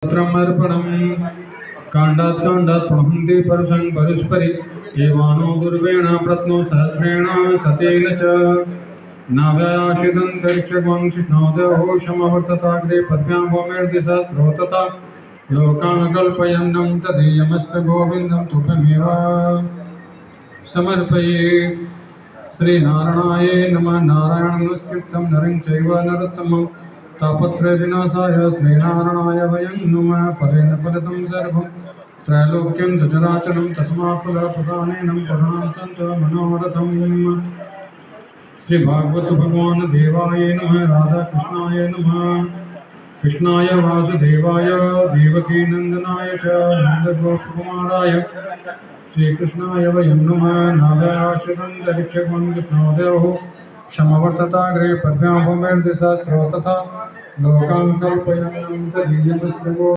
पत्रमर्पणम् काण्डात् प्रणहन्ति परशं परस्परि एवानो दुर्वेण प्रत्नो सहस्रेण सतेन च नाव्याशिदन्तरिक्षगुंशिष्णोदयो शमवर्तताग्रे पद्भ्यां भूमिर्दिशस्त्रो तथा लोकान् कल्पयन्नं तदीयमस्तु गोविन्दं तुभ्यमेव समर्पये। श्रीनारायणाय नमः। नारायणं नमस्कृतं नरं चैव नरोत्तमं तापत्रयविनाशाय श्रीनारायणाय वयं नमः। परेण फलितं सर्वं त्रैलोक्यं सचराचरं तस्मात् फलप्रदानेन पूर्णं सन्तु मनोरथम्। श्री भागवत भगवान देवाय नमः। राधा कृष्णाय नमः। कृष्णाय वासुदेवाय देवकी नंदनाय च नन्दगोपकुमाराय श्रीकृष्णाय वयं नमः। नाभयाश्रितं कृष्णोदयोः समवर्तताग्रे पद्भ्यां भूमिर्दिशस्त्रो तथा लोकान् कल्पयन्नं तदीयमस्तु